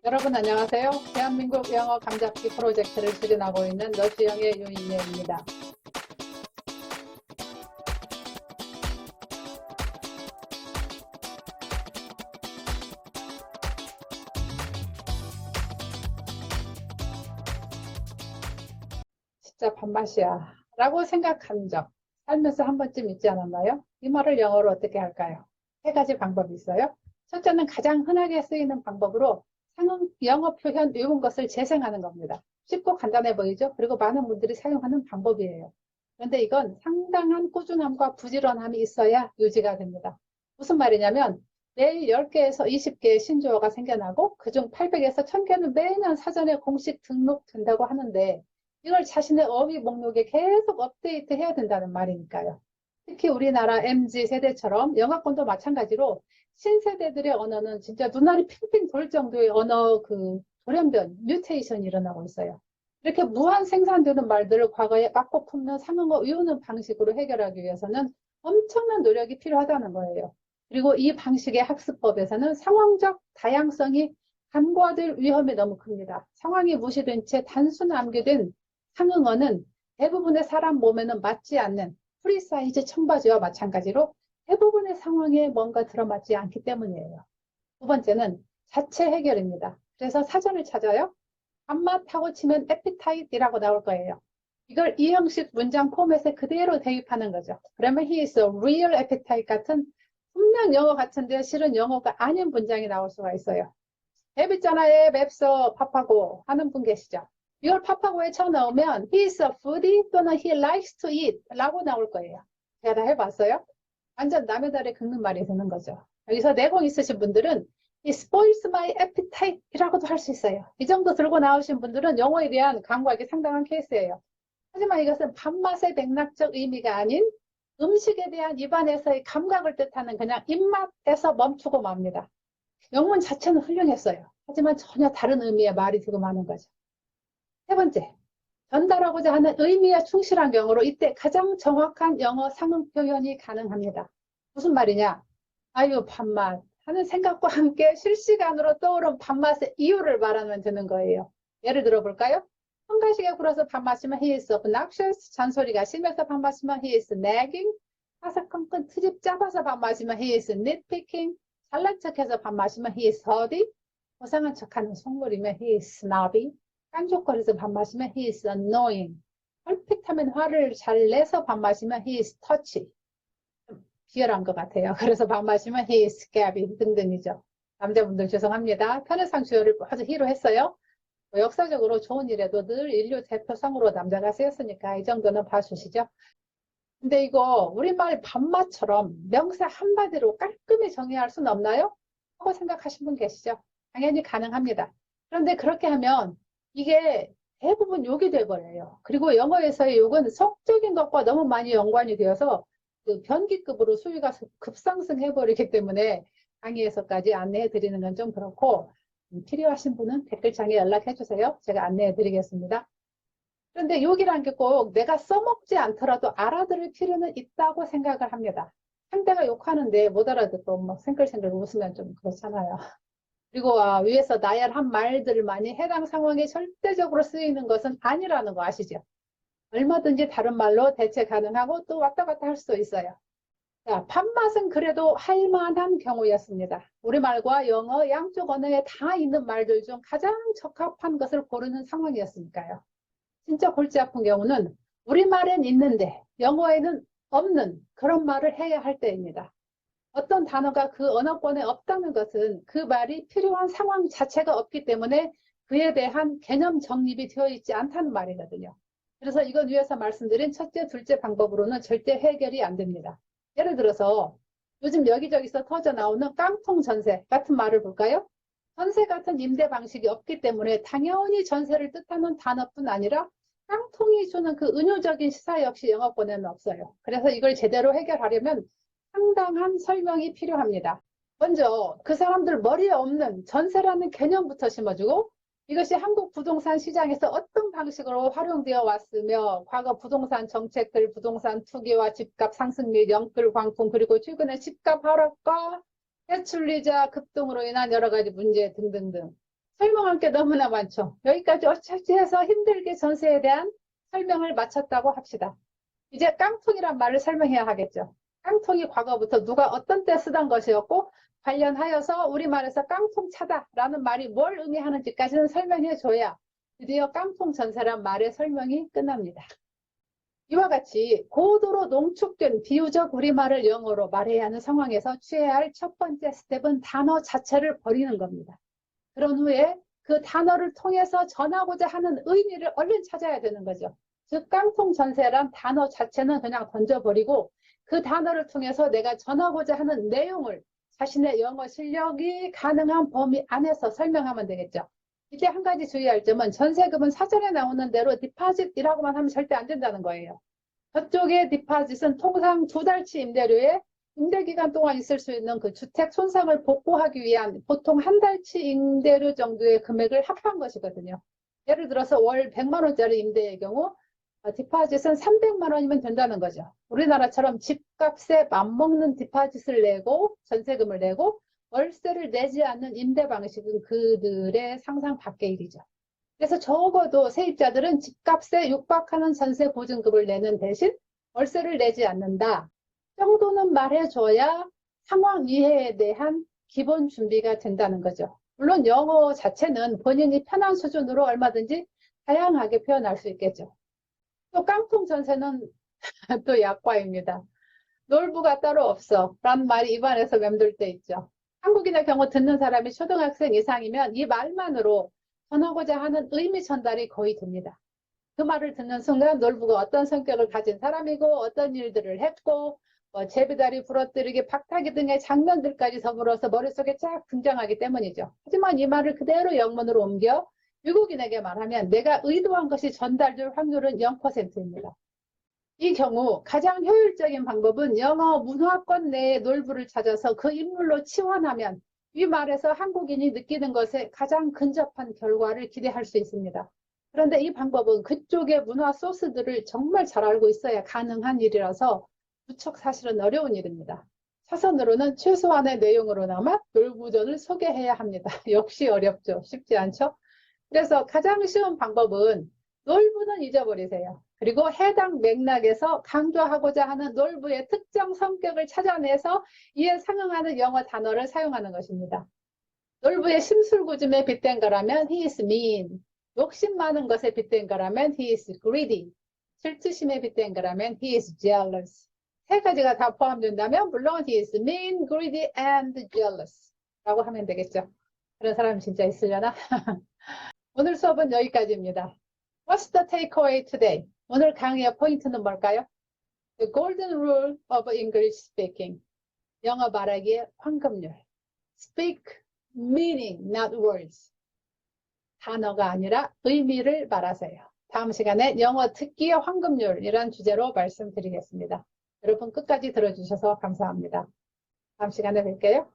여러분 안녕하세요. 대한민국 영어 감잡기 프로젝트를 추진하고 있는 너주영의 유인예입니다. 진짜 밥맛이야 라고 생각한 적 살면서 한 번쯤 있지 않았나요? 이 말을 영어로 어떻게 할까요? 세 가지 방법이 있어요. 첫째는 가장 흔하게 쓰이는 방법으로 상응 영어 표현 외운 것을 재생하는 겁니다. 쉽고 간단해 보이죠? 그리고 많은 분들이 사용하는 방법이에요. 그런데 이건 상당한 꾸준함과 부지런함이 있어야 유지가 됩니다. 무슨 말이냐면 매일 10개에서 20개의 신조어가 생겨나고 그중 800에서 1000개는 매년 사전에 공식 등록된다고 하는데 이걸 자신의 어휘 목록에 계속 업데이트 해야 된다는 말이니까요. 특히 우리나라 MZ 세대처럼 영어권도 마찬가지로 신세대들의 언어는 진짜 눈알이 핑핑 돌 정도의 언어 돌연변, 뮤테이션이 일어나고 있어요. 이렇게 무한 생산되는 말들을 과거에 막고 품는 상응어 외우는 방식으로 해결하기 위해서는 엄청난 노력이 필요하다는 거예요. 그리고 이 방식의 학습법에서는 상황적 다양성이 간과될 위험이 너무 큽니다. 상황이 무시된 채 단순 암기된 상응어는 대부분의 사람 몸에는 맞지 않는 프리사이즈 청바지와 마찬가지로 대부분의 상황에 뭔가 들어맞지 않기 때문이에요. 두 번째는 자체 해결입니다. 그래서 사전을 찾아요. 밥맛하고 치면 appetite이라고 나올 거예요. 이걸 이 형식 문장 포맷에 그대로 대입하는 거죠. 그러면 he is a real appetite 같은 분명 영어 같은데 실은 영어가 아닌 문장이 나올 수가 있어요. 앱 있잖아요. 앱서 밥하고 하는 분 계시죠? 이걸 밥하고에 쳐넣으면 he is a foodie 또는 he likes to eat 라고 나올 거예요. 제가 다 해봤어요. 완전 남의 다리 긁는 말이 되는 거죠. 여기서 내공 있으신 분들은 it spoils my appetite 이라고도 할 수 있어요. 이 정도 들고 나오신 분들은 영어에 대한 감각이 상당한 케이스예요. 하지만 이것은 밥맛의 맥락적 의미가 아닌 음식에 대한 입안에서의 감각을 뜻하는 그냥 입맛에서 멈추고 맙니다. 영문 자체는 훌륭했어요. 하지만 전혀 다른 의미의 말이 되고 마는 거죠. 세 번째, 전달하고자 하는 의미에 충실한 경우로 이때 가장 정확한 영어 상응 표현이 가능합니다. 무슨 말이냐? 아유, 밥맛 하는 생각과 함께 실시간으로 떠오른 밥맛의 이유를 말하면 되는 거예요. 예를 들어 볼까요? 성가시게 굴어서 밥 마시면 he is obnoxious. 잔소리가 심해서 밥 마시면 he is nagging. 사사건건 트집 짜봐서 밥 마시면 he is nitpicking. 잘난 척해서 밥 마시면 he is haughty. 고상한 척하는 속물이면 he is snobby. 깐족거려서 밥 마시면 he is annoying. 얼핏하면 화를 잘 내서 밥 마시면 he is touchy. 비열한 것 같아요. 그래서 밥 마시면 he is scabby 등등이죠. 남자분들 죄송합니다. 편의상 주어를 아주 희로 했어요. 역사적으로 좋은 일에도 늘 인류 대표성으로 남자가 쓰였으니까 이 정도는 봐주시죠. 근데 이거 우리말 밥맛처럼 명사 한마디로 깔끔히 정의할 수는 없나요? 하고 생각하신 분 계시죠? 당연히 가능합니다. 그런데 그렇게 하면 이게 대부분 욕이 돼버려요. 그리고 영어에서의 욕은 성적인 것과 너무 많이 연관이 되어서 그 변기급으로 수위가 급상승해버리기 때문에 강의에서까지 안내해 드리는 건 좀 그렇고 필요하신 분은 댓글창에 연락해 주세요. 제가 안내해 드리겠습니다. 그런데 욕이란 게 꼭 내가 써먹지 않더라도 알아들을 필요는 있다고 생각을 합니다. 상대가 욕하는데 못 알아듣고 막 생글생글 웃으면 좀 그렇잖아요. 그리고 위에서 나열한 말들만이 해당 상황에 절대적으로 쓰이는 것은 아니라는 거 아시죠? 얼마든지 다른 말로 대체 가능하고 또 왔다 갔다 할 수도 있어요. 자, 밥맛은 그래도 할 만한 경우였습니다. 우리말과 영어 양쪽 언어에 다 있는 말들 중 가장 적합한 것을 고르는 상황이었으니까요. 진짜 골치 아픈 경우는 우리말엔 있는데 영어에는 없는 그런 말을 해야 할 때입니다. 어떤 단어가 그 언어권에 없다는 것은 그 말이 필요한 상황 자체가 없기 때문에 그에 대한 개념 정립이 되어 있지 않다는 말이거든요. 그래서 이건 위에서 말씀드린 첫째, 둘째 방법으로는 절대 해결이 안 됩니다. 예를 들어서 요즘 여기저기서 터져 나오는 깡통 전세 같은 말을 볼까요? 전세 같은 임대 방식이 없기 때문에 당연히 전세를 뜻하는 단어뿐 아니라 깡통이 주는 그 은유적인 시사 역시 영어권에는 없어요. 그래서 이걸 제대로 해결하려면 상당한 설명이 필요합니다. 먼저 그 사람들 머리에 없는 전세라는 개념부터 심어주고 이것이 한국 부동산 시장에서 어떤 방식으로 활용되어 왔으며 과거 부동산 정책들, 부동산 투기와 집값 상승 및 영끌 광풍 그리고 최근의 집값 하락과 대출이자 급등으로 인한 여러 가지 문제 등등등 설명할 게 너무나 많죠. 여기까지 어찌어찌 해서 힘들게 전세에 대한 설명을 마쳤다고 합시다. 이제 깡통이란 말을 설명해야 하겠죠. 깡통이 과거부터 누가 어떤 때 쓰던 것이었고 관련하여서 우리말에서 깡통차다라는 말이 뭘 의미하는지까지는 설명해 줘야 드디어 깡통 전세란 말의 설명이 끝납니다. 이와 같이 고도로 농축된 비유적 우리말을 영어로 말해야 하는 상황에서 취해야 할 첫 번째 스텝은 단어 자체를 버리는 겁니다. 그런 후에 그 단어를 통해서 전하고자 하는 의미를 얼른 찾아야 되는 거죠. 즉 깡통 전세란 단어 자체는 그냥 던져버리고 그 단어를 통해서 내가 전하고자 하는 내용을 자신의 영어 실력이 가능한 범위 안에서 설명하면 되겠죠. 이때 한 가지 주의할 점은 전세금은 사전에 나오는 대로 디파짓이라고만 하면 절대 안 된다는 거예요. 저쪽의 디파짓은 통상 2달치 임대료에 임대기간 동안 있을 수 있는 그 주택 손상을 복구하기 위한 보통 한 달치 임대료 정도의 금액을 합한 것이거든요. 예를 들어서 월 100만 원짜리 임대의 경우 디파짓은 300만 원이면 된다는 거죠. 우리나라처럼 집값에 맞먹는 디파짓을 내고 전세금을 내고 월세를 내지 않는 임대 방식은 그들의 상상 밖의 일이죠. 그래서 적어도 세입자들은 집값에 육박하는 전세 보증금을 내는 대신 월세를 내지 않는다 정도는 말해줘야 상황 이해에 대한 기본 준비가 된다는 거죠. 물론 영어 자체는 본인이 편한 수준으로 얼마든지 다양하게 표현할 수 있겠죠. 또 깡통 전세는 또 약과입니다. 놀부가 따로 없어 라는 말이 입안에서 맴돌 때 있죠. 한국인의 경우 듣는 사람이 초등학생 이상이면 이 말만으로 전하고자 하는 의미 전달이 거의 됩니다. 그 말을 듣는 순간 놀부가 어떤 성격을 가진 사람이고 어떤 일들을 했고 제비다리 부러뜨리기 박타기 등의 장면들까지 더불어서 머릿속에 쫙 등장하기 때문이죠. 하지만 이 말을 그대로 영문으로 옮겨 외국인에게 말하면 내가 의도한 것이 전달될 확률은 0%입니다. 이 경우 가장 효율적인 방법은 영어 문화권 내의 놀부를 찾아서 그 인물로 치환하면 이 말에서 한국인이 느끼는 것에 가장 근접한 결과를 기대할 수 있습니다. 그런데 이 방법은 그쪽의 문화 소스들을 정말 잘 알고 있어야 가능한 일이라서 무척 사실은 어려운 일입니다. 사선으로는 최소한의 내용으로나마 놀부전을 소개해야 합니다. 역시 어렵죠. 쉽지 않죠? 그래서 가장 쉬운 방법은 놀부는 잊어버리세요. 그리고 해당 맥락에서 강조하고자 하는 놀부의 특정 성격을 찾아내서 이에 상응하는 영어 단어를 사용하는 것입니다. 놀부의 심술궂음에 빗댄 거라면 he is mean, 욕심 많은 것에 빗댄 거라면 he is greedy, 질투심에 빗댄 거라면 he is jealous. 세 가지가 다 포함된다면 물론 he is mean, greedy, and jealous 라고 하면 되겠죠. 그런 사람이 진짜 있으려나? 오늘 수업은 여기까지입니다. What's the takeaway today? 오늘 강의의 포인트는 뭘까요? The golden rule of English speaking. 영어 말하기의 황금률. Speak meaning, not words. 단어가 아니라 의미를 말하세요. 다음 시간에 영어 듣기의 황금률이란 주제로 말씀드리겠습니다. 여러분 끝까지 들어주셔서 감사합니다. 다음 시간에 뵐게요.